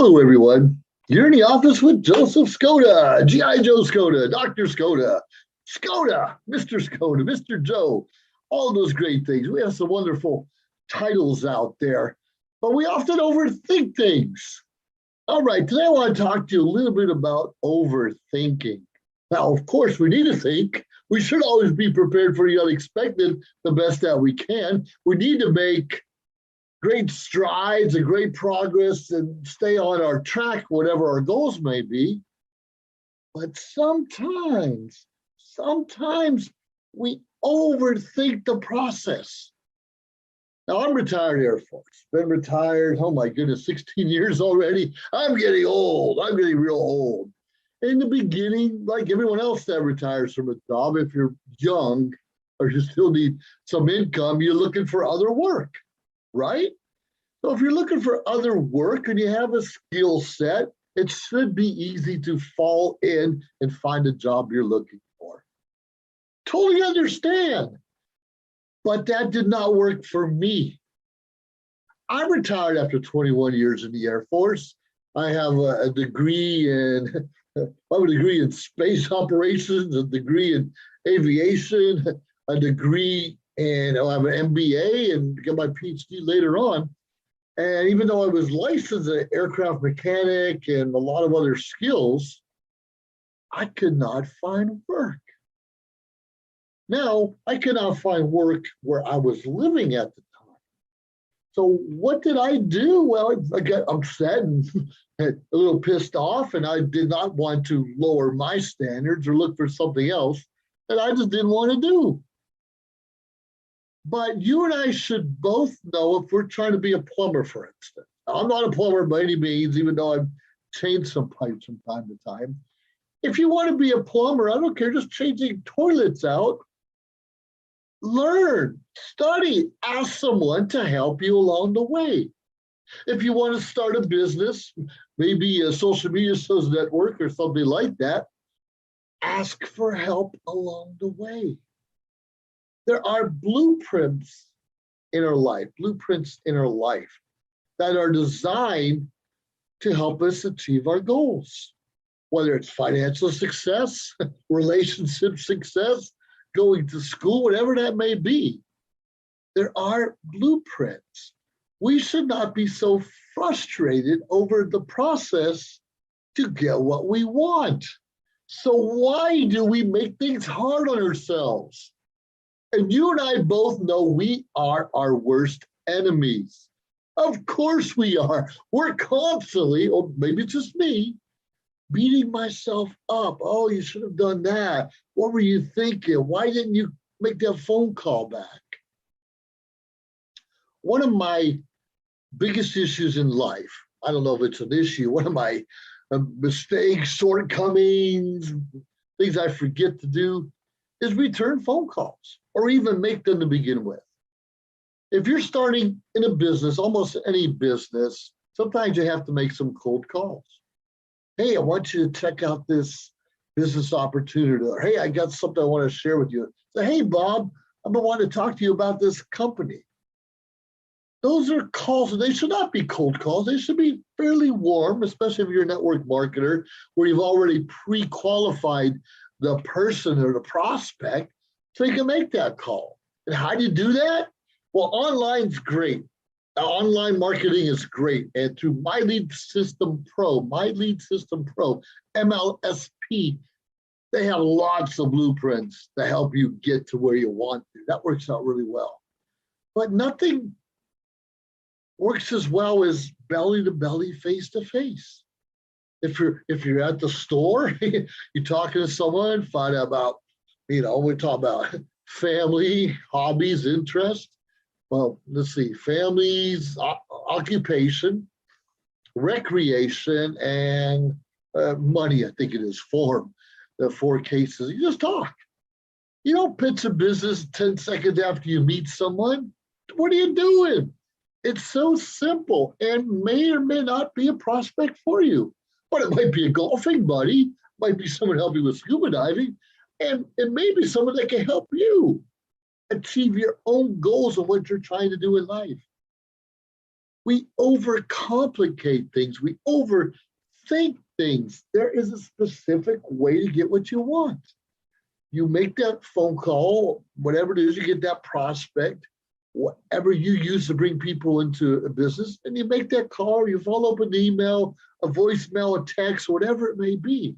Hello, everyone. You're in the office with Joseph Skoda, G.I. Joe Skoda, Dr. Skoda, Skoda, Mr. Skoda, Mr. Joe, all those great things. We have some wonderful titles out there, but we often overthink things. All right, today I want to talk to you a little bit about overthinking. Now, of course, we need to think. We should always be prepared for the unexpected the best that we can. We need to make great strides and great progress and stay on our track, whatever our goals may be. But sometimes we overthink the process. Now, I'm retired Air Force, been retired, oh my goodness, 16 years already. I'm getting old, I'm getting real old. In the beginning, like everyone else that retires from a job, if you're young or you still need some income, you're looking for other work, right? So if you're looking for other work and you have a skill set, it should be easy to fall in and find a job you're looking for. Totally understand. But that did not work for me. I'm retired after 21 years in the Air Force. I have a degree in space operations, a degree in aviation, a degree in, I have an MBA and get my PhD later on. And even though I was licensed as an aircraft mechanic and a lot of other skills, I could not find work. Now, I could not find work where I was living at the time. So what did I do? Well, I got upset and a little pissed off, and I did not want to lower my standards or look for something else that I just didn't want to do. But you and I should both know if we're trying to be a plumber, for instance. Now, I'm not a plumber by any means, even though I've changed some pipes from time to time. If you want to be a plumber, I don't care, just changing toilets out. Learn, study, ask someone to help you along the way. If you want to start a business, maybe a social media sales network or something like that, ask for help along the way. There are blueprints in our life that are designed to help us achieve our goals, whether it's financial success, relationship success, going to school, whatever that may be. There are blueprints. We should not be so frustrated over the process to get what we want. So why do we make things hard on ourselves? And you and I both know we are our worst enemies. Of course we are. We're constantly, or maybe it's just me, beating myself up. Oh, you should have done that. What were you thinking? Why didn't you make that phone call back? One of my biggest issues in life, I don't know if it's an issue, one of my mistakes, shortcomings, things I forget to do, is return phone calls or even make them to begin with. If you're starting in a business, almost any business, sometimes you have to make some cold calls. Hey, I want you to check out this business opportunity. Or, hey, I got something I want to share with you. Say, hey, Bob, I've been wanting to talk to you about this company. Those are calls, and they should not be cold calls. They should be fairly warm, especially if you're a network marketer, where you've already pre-qualified the person or the prospect so you can make that call. And how do you do that? Well, online's great. Online marketing is great. And through My Lead System Pro, MLSP, they have lots of blueprints to help you get to where you want to. That works out really well. But nothing works as well as belly to belly, face to face. If you're at the store, you're talking to someone, find out about, we talk about family, hobbies, interests. Well, let's see, families, occupation, recreation, and money, I think it is, form. The four cases. You just talk. You don't pitch a business 10 seconds after you meet someone. What are you doing? It's so simple and may or may not be a prospect for you. But it might be a golfing buddy, might be someone helping with scuba diving, and it may be someone that can help you achieve your own goals of what you're trying to do in life. We overcomplicate things. We overthink things. There is a specific way to get what you want. You make that phone call, whatever it is, you get that prospect, whatever you use to bring people into a business, and you make that call, or you follow up with an email, a voicemail, a text, whatever it may be.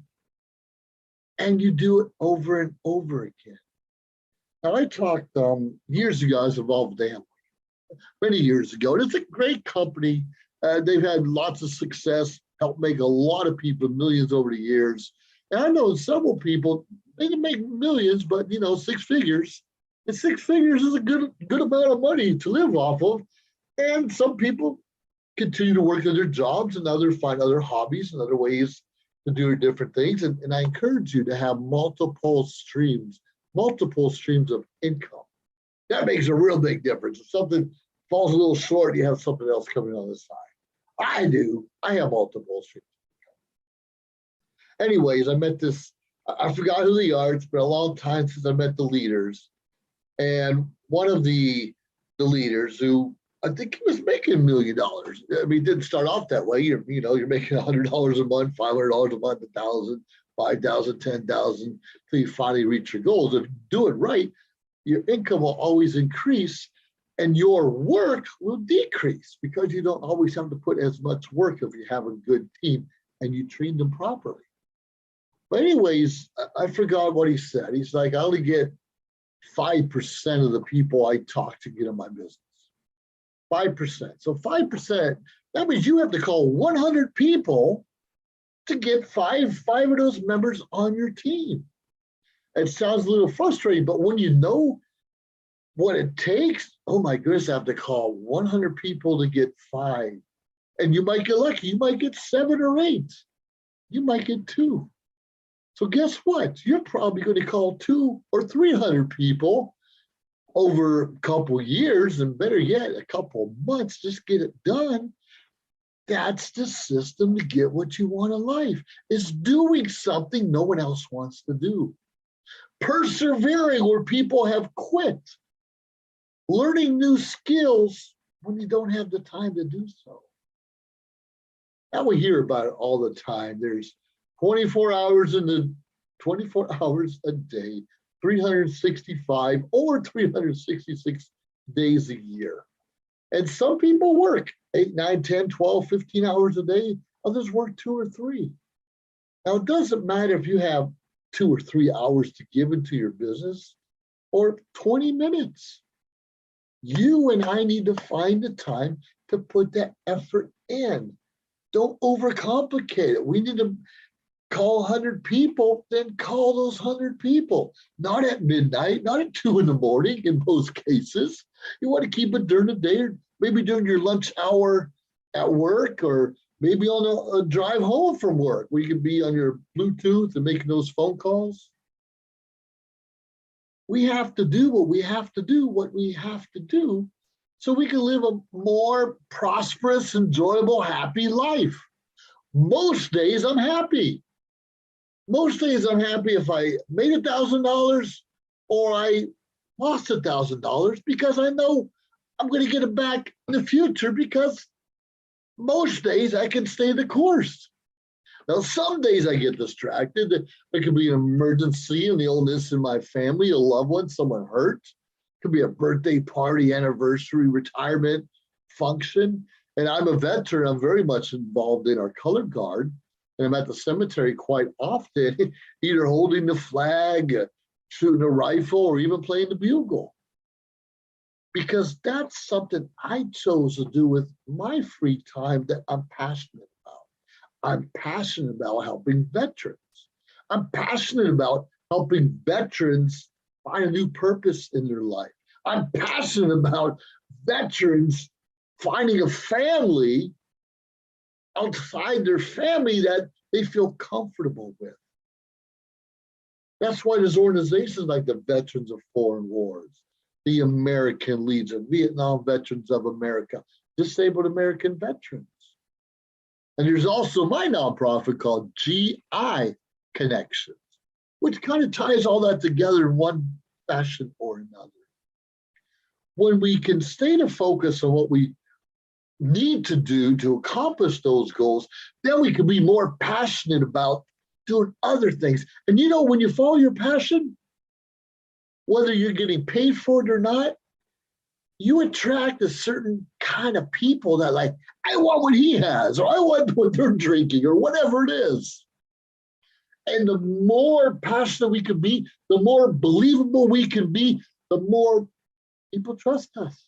And you do it over and over again. Now, I talked years ago, I was involved with Amway, many years ago. And it's a great company. They've had lots of success, helped make a lot of people millions over the years. And I know several people, they didn't make millions, but six figures. And six figures is a good amount of money to live off of. And some people continue to work at their jobs, and others find other hobbies and other ways to do different things. And I encourage you to have multiple streams of income. That makes a real big difference. If something falls a little short, you have something else coming on the side. I do. I have multiple streams. Anyways, I met this, I forgot who they are. It's been a long time since I met the leaders. And one of the leaders, who I think he was making $1 million. I mean, it didn't start off that way. You're making $100 a month, $500 a month, 1,000, 5,000, 10,000, until you finally reach your goals. If you do it right, your income will always increase and your work will decrease, because you don't always have to put as much work if you have a good team and you train them properly. But anyways, I forgot what he said. He's like, I only get 5% of the people I talk to get in my business. 5%. So 5%, that means you have to call 100 people to get five of those members on your team. It sounds a little frustrating, but when you know what it takes, oh my goodness, I have to call 100 people to get 5. And you might get lucky. You might get 7 or 8. You might get 2. So guess what? You're probably going to call 200 or 300 people over a couple of years, and better yet, a couple of months. Just get it done. That's the system to get what you want in life, is doing something no one else wants to do. Persevering where people have quit. Learning new skills when you don't have the time to do so. Now we hear about it all the time. There's 24 hours a day, 365 or 366 days a year. And some people work 8, 9, 10, 12, 15 hours a day. Others work 2 or 3. Now, it doesn't matter if you have 2 or 3 hours to give into your business or 20 minutes. You and I need to find the time to put that effort in. Don't overcomplicate it. We need to call 100 people, then call those 100 people. Not at midnight, not at 2 in the morning in most cases. You want to keep it during the day, or maybe during your lunch hour at work, or maybe on a drive home from work, where you can be on your Bluetooth and making those phone calls. We have to do what we have to do so we can live a more prosperous, enjoyable, happy life. Most days I'm happy. Most days I'm happy if I made $1,000 or I lost $1,000, because I know I'm going to get it back in the future, because most days I can stay the course. Now, some days I get distracted. There could be an emergency, an illness in my family, a loved one, someone hurt. It could be a birthday party, anniversary, retirement function. And I'm a veteran. I'm very much involved in our color guard. And I'm at the cemetery quite often, either holding the flag, shooting a rifle, or even playing the bugle. Because that's something I chose to do with my free time that I'm passionate about. I'm passionate about helping veterans. I'm passionate about helping veterans find a new purpose in their life. I'm passionate about veterans finding a family outside their family that they feel comfortable with. That's why there's organizations like the Veterans of Foreign Wars, the American Legion, Vietnam Veterans of America, Disabled American Veterans. And there's also my nonprofit called GI Connections, which kind of ties all that together in one fashion or another. When we can stay to focus on what we need to do to accomplish those goals, then we can be more passionate about doing other things. And you know, when you follow your passion, whether you're getting paid for it or not, you attract a certain kind of people that like, I want what he has, or I want what they're drinking, or whatever it is. And the more passionate we can be, the more believable we can be, the more people trust us.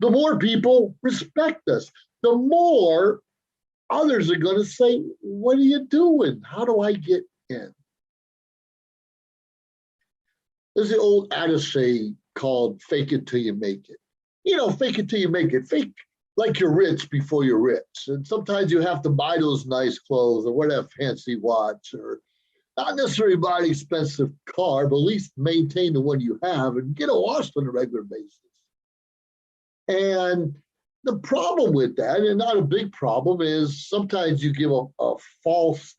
The more people respect us. The more others are going to say, what are you doing? How do I get in? There's the old adage called fake it till you make it. You know, fake it till you make it. Fake like you're rich before you're rich. And sometimes you have to buy those nice clothes or wear that fancy watch, or not necessarily buy an expensive car, but at least maintain the one you have and get it washed on a regular basis. And the problem with that, and not a big problem, is sometimes you give a false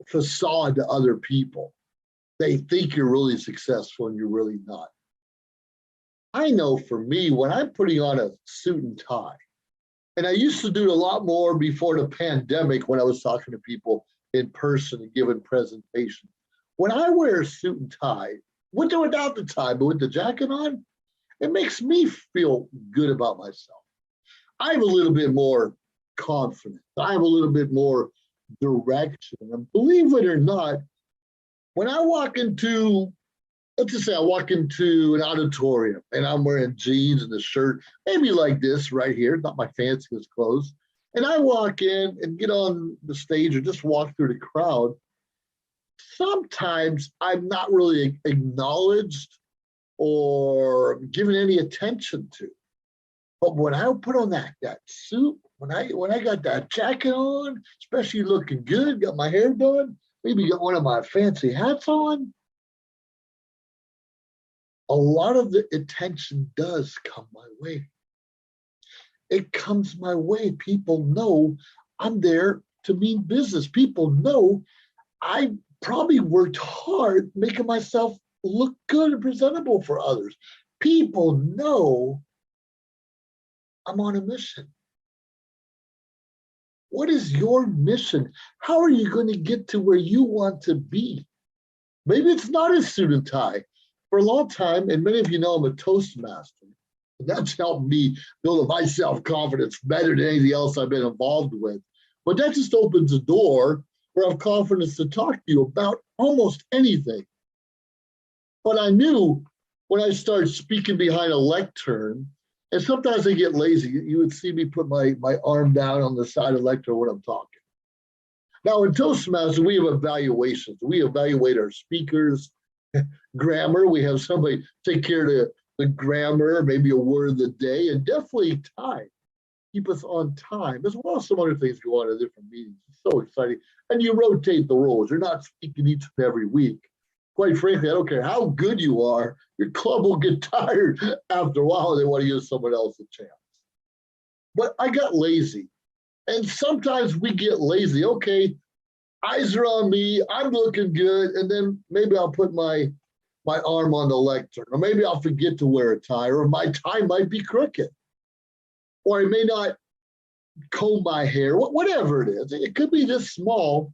facade to other people. They think you're really successful and you're really not. I know for me, when I'm putting on a suit and tie, and I used to do it a lot more before the pandemic when I was talking to people in person and giving presentations. When I wear a suit and tie, with or without the tie, but with the jacket on, it makes me feel good about myself. I have a little bit more confidence. I have a little bit more direction. And believe it or not, when I walk into, let's just say I walk into an auditorium and I'm wearing jeans and a shirt, maybe like this right here, not my fanciest clothes, and I walk in and get on the stage or just walk through the crowd, sometimes I'm not really acknowledged or given any attention to. But when I put on that suit, when I got that jacket on, especially looking good, got my hair done, maybe got one of my fancy hats on, a lot of the attention does come my way. It comes my way. People know I'm there to mean business. People know I probably worked hard making myself look good and presentable for others. People know I'm on a mission. What is your mission? How are you going to get to where you want to be? Maybe it's not a suit and tie. For a long time, and many of you know I'm a Toastmaster, and that's helped me build my self-confidence better than anything else I've been involved with. But that just opens a door where I have confidence to talk to you about almost anything. But I knew when I started speaking behind a lectern, and sometimes I get lazy, you would see me put my arm down on the side of the lectern when I'm talking. Now in Toastmasters, we have evaluations. We evaluate our speakers, grammar. We have somebody take care of the grammar, maybe a word of the day, and definitely time. Keep us on time, as well as some other things go on in different meetings. It's so exciting. And you rotate the roles. You're not speaking each and every week. Quite frankly, I don't care how good you are, your club will get tired after a while. They want to give someone else a chance. But I got lazy. And sometimes we get lazy. Okay, eyes are on me, I'm looking good, and then maybe I'll put my arm on the lectern, or maybe I'll forget to wear a tie, or my tie might be crooked, or I may not comb my hair, whatever it is. It could be this small,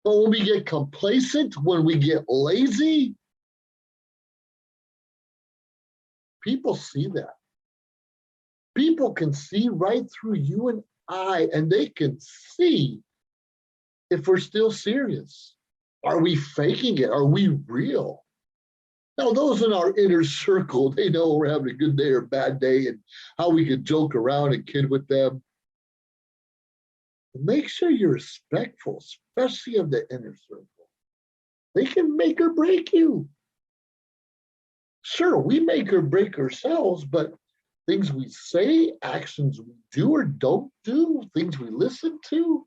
but when we get complacent, when we get lazy, people see that. People can see right through you and I, and they can see if we're still serious. Are we faking it? Are we real? Now, those in our inner circle, they know we're having a good day or a bad day and how we can joke around and kid with them. Make sure you're respectful, especially of the inner circle. They can make or break you. Sure, we make or break ourselves, but things we say, actions we do or don't do, things we listen to,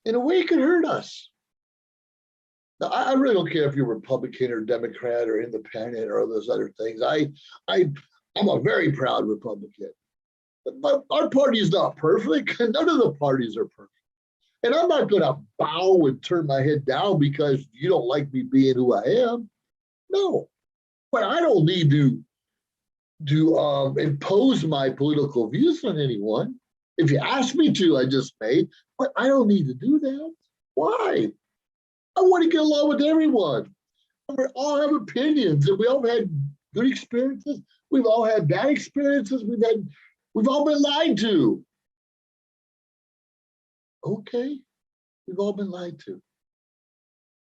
in a way, it could hurt us. Now, I really don't care if you're Republican or Democrat or Independent or those other things. I'm a very proud Republican. But our party is not perfect. None of the parties are perfect. And I'm not going to bow and turn my head down because you don't like me being who I am. No. But I don't need to impose my political views on anyone. If you ask me to, I just may, but I don't need to do that. Why? I want to get along with everyone. We all have opinions, and we all had good experiences. We've all had bad experiences. We've all been lied to. Okay, we've all been lied to.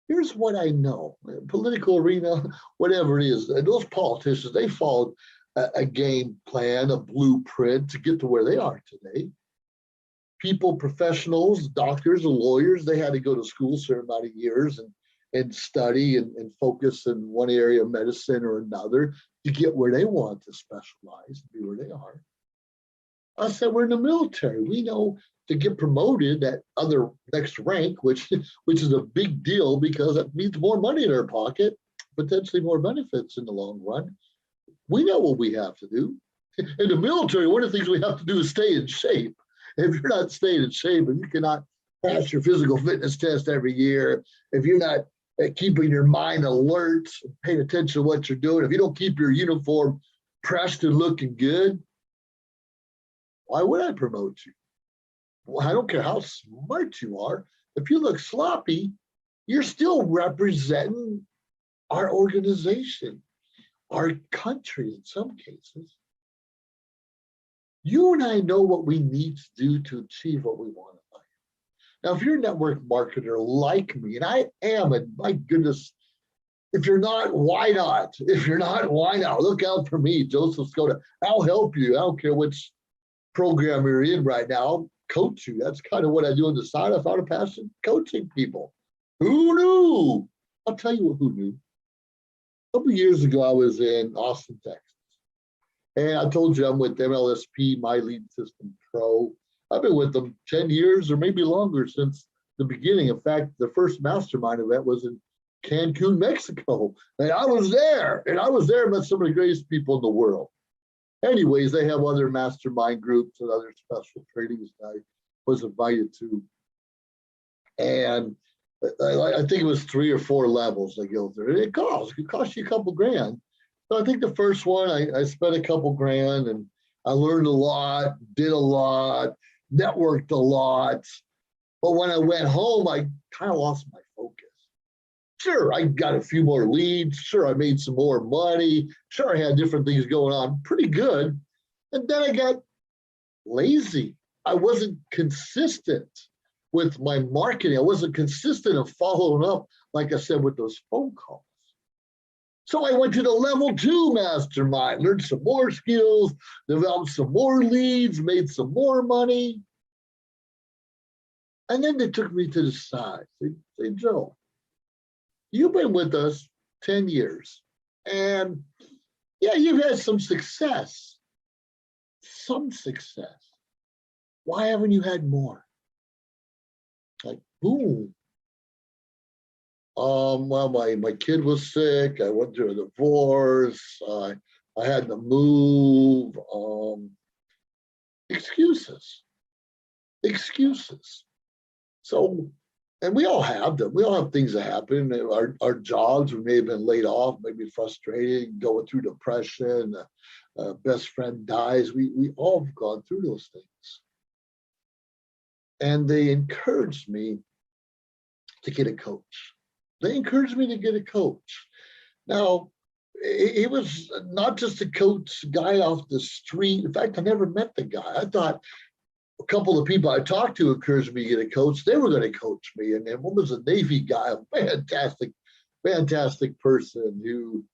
Here's what I know: political arena, whatever it is, those politicians, they followed a game plan, a blueprint to get to where they are today. People, professionals, doctors, and lawyers, they had to go to school a certain amount of years and study and focus in one area of medicine or another to get where they want to specialize, to be where they are. I said, we're in the military. We know to get promoted that other next rank, which is a big deal because it means more money in our pocket, potentially more benefits in the long run. We know what we have to do. In the military, one of the things we have to do is stay in shape. If you're not staying in shape, if you cannot pass your physical fitness test every year, if you're not keeping your mind alert, paying attention to what you're doing, if you don't keep your uniform pressed and looking good, why would I promote you? Well, I don't care how smart you are. If you look sloppy, you're still representing our organization, our country in some cases. You and I know what we need to do to achieve what we want in life. Now, if you're a network marketer like me, and I am, and my goodness, if you're not, why not? If you're not, why not? Look out for me, Joseph Skoda. I'll help you. I don't care which program you're in right now. I'll coach you. That's kind of what I do on the side. I found a passion coaching people. Who knew? I'll tell you who knew. A couple of years ago, I was in Austin, Texas. And I told you I'm with MLSP, My Lead System Pro. I've been with them 10 years or maybe longer since the beginning. In fact, the first mastermind event was in Cancun, Mexico. And I was there. And I was there and met some of the greatest people in the world. Anyways, they have other mastermind groups and other special trainings I was invited to. And I think it was 3 or 4 levels they go through. It costs you a couple grand. So I think the first one, I spent a couple grand and I learned a lot, did a lot, networked a lot. But when I went home, I kind of lost my focus. Sure, I got a few more leads. Sure, I made some more money. Sure, I had different things going on, pretty good. And then I got lazy. I wasn't consistent with my marketing. I wasn't consistent in following up, like I said, with those phone calls. So I went to the level 2 mastermind, learned some more skills, developed some more leads, made some more money. And then they took me to the side. They say, Joe, you've been with us 10 years. And yeah, you've had some success. Some success. Why haven't you had more? Like, boom. Well, my kid was sick. I went through a divorce. I had to move. Excuses. So, and we all have them. We all have things that happen. Our jobs, we may have been laid off, maybe frustrated, going through depression. Best friend dies. We all have gone through those things. And they encouraged me to get a coach. They encouraged me to get a coach. Now, he was not just a coach guy off the street. In fact, I never met the guy. I thought a couple of people I talked to encouraged me to get a coach. They were going to coach me. And then one was a Navy guy, a fantastic person who,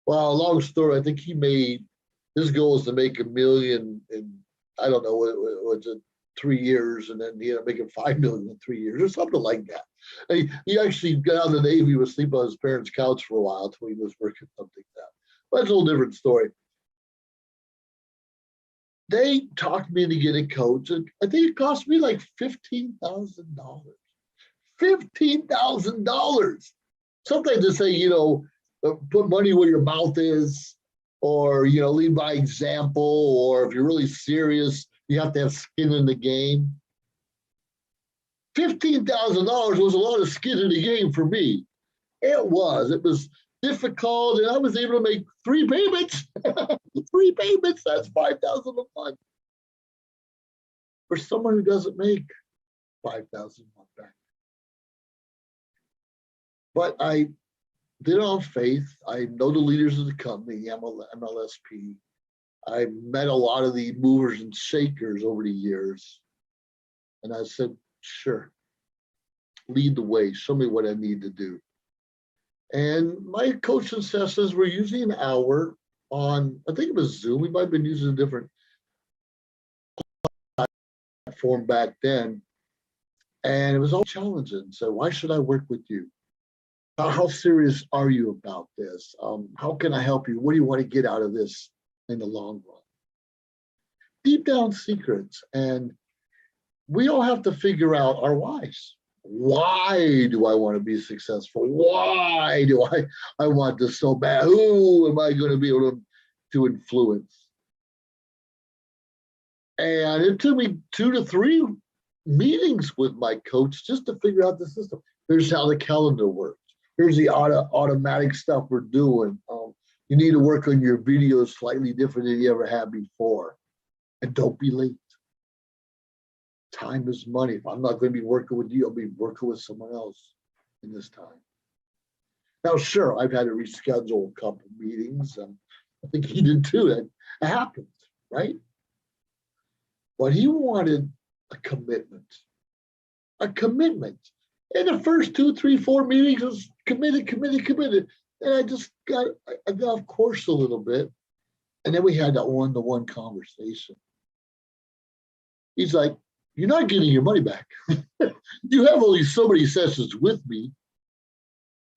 well, long story, I think his goal was to make $1 million in, I don't know, what was it, 3 years, and then he ended up making $5 million in 3 years or something like that. He actually got out of the Navy, was sleeping on his parents' couch for a while until he was working something like that. But that's a whole different story. They talked me into getting a coach, and I think it cost me like $15,000. $15,000. Sometimes they say, put money where your mouth is, or, lead by example, or if you're really serious, you have to have skin in the game. $15,000 was a lot of skin in the game for me. It was difficult, and I was able to make 3 payments. 3 payments, that's 5,000 a month. For someone who doesn't make 5,000 a month back. But I did it on faith. I know the leaders of the company, MLSP. I met a lot of the movers and shakers over the years. And I said, sure, lead the way, show me what I need to do. And my coaching sessions were usually an hour on, I think it was Zoom. We might have been using a different platform back then. And it was all challenging. So why should I work with you? How serious are you about this? How can I help you? What do you want to get out of this in the long run? Deep down secrets. And we all have to figure out our whys. Why do I want to be successful? Why do I want this so bad? Who am I going to be able to influence? And it took me 2 to 3 meetings with my coach just to figure out the system. Here's how the calendar works. Here's the automatic stuff we're doing. You need to work on your videos slightly different than you ever had before. And don't be late. Time is money. If I'm not going to be working with you, I'll be working with someone else in this time. Now, sure, I've had to reschedule a couple of meetings. I think he did too. That happens, right? But he wanted a commitment. A commitment. And the first 2, 3, 4 meetings was committed. And I just got off course a little bit. And then we had that one-to-one conversation. He's like, you're not getting your money back. You have only so many sessions with me.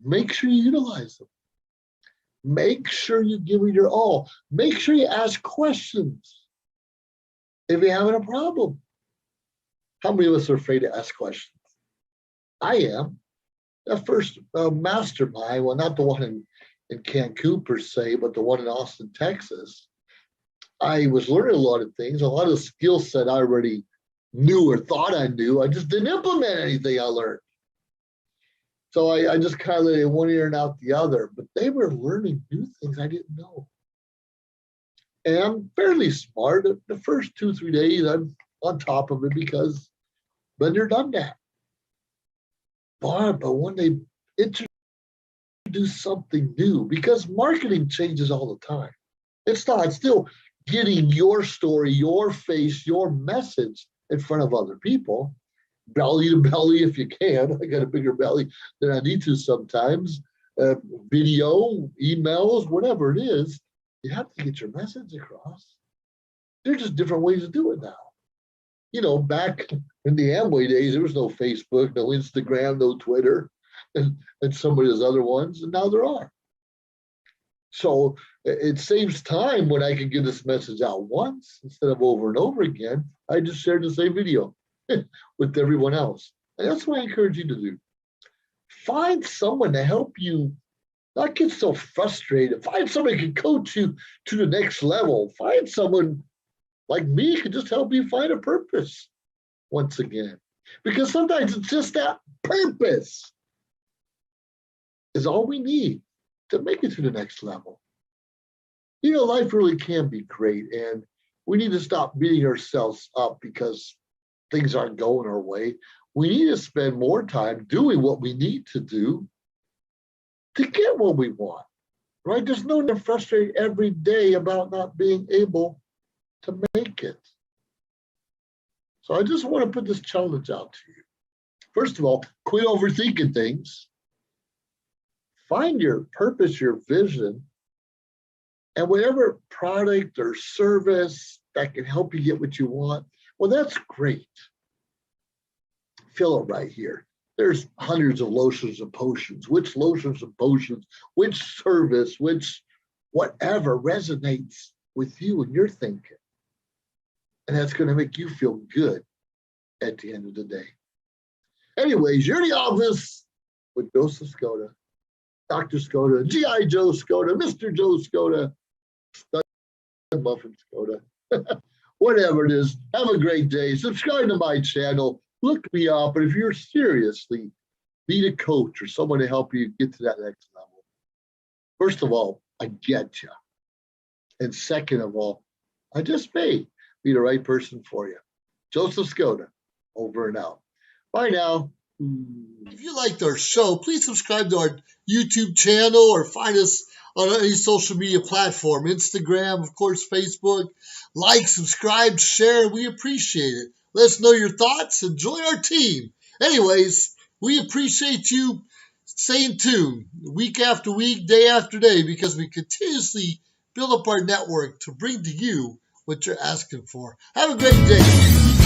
Make sure you utilize them. Make sure you give it your all. Make sure you ask questions if you're having a problem. How many of us are afraid to ask questions? I am. The first mastermind, well, not the one in Cancun per se, but the one in Austin, Texas. I was learning a lot of things, a lot of skill set I already knew or thought I knew. I just didn't implement anything I learned. So I just kind of let it one ear and out the other, but they were learning new things I didn't know. And I'm fairly smart. The first 2, 3 days, I'm on top of it because been there, done that. But when they introduce something new, because marketing changes all the time. It's still getting your story, your face, your message in front of other people, belly to belly if you can. I got a bigger belly than I need to sometimes. Video, emails, whatever it is, you have to get your message across. There's just different ways to do it now. You know, back in the Amway days, there was no Facebook, no Instagram, no Twitter, and some of those other ones, and now there are. So it saves time when I can get this message out once instead of over and over again. I just shared the same video with everyone else. And that's what I encourage you to do. Find someone to help you not get so frustrated. Find someone who can coach you to the next level. Find someone like me who can just help you find a purpose once again. Because sometimes it's just that purpose is all we need to make it to the next level. You know, life really can be great, and we need to stop beating ourselves up because things aren't going our way. We need to spend more time doing what we need to do to get what we want, right? There's no need to frustrate every day about not being able to make it. So I just want to put this challenge out to you. First of all, quit overthinking things. Find your purpose, your vision, and whatever product or service that can help you get what you want, well, that's great. Fill it right here. There's hundreds of lotions and potions. Which lotions and potions, which service, which whatever resonates with you and your thinking. And that's going to make you feel good at the end of the day. Anyways, you're in the office with Joseph Skoda, Dr. Skoda, G.I. Joe Skoda, Mr. Joe Skoda, Stud Muffin Skoda, whatever it is. Have a great day. Subscribe to my channel. Look me up. And if you're seriously need a coach or someone to help you get to that next level, First of all, I get you. And second of all, I just may be the right person for you. Joseph Skoda, over and out. Bye now. If you liked our show, please subscribe to our YouTube channel or find us on any social media platform, Instagram, of course, Facebook. Like, subscribe, share. We appreciate it. Let us know your thoughts and join our team. Anyways, we appreciate you staying tuned week after week, day after day, because we continuously build up our network to bring to you what you're asking for. Have a great day.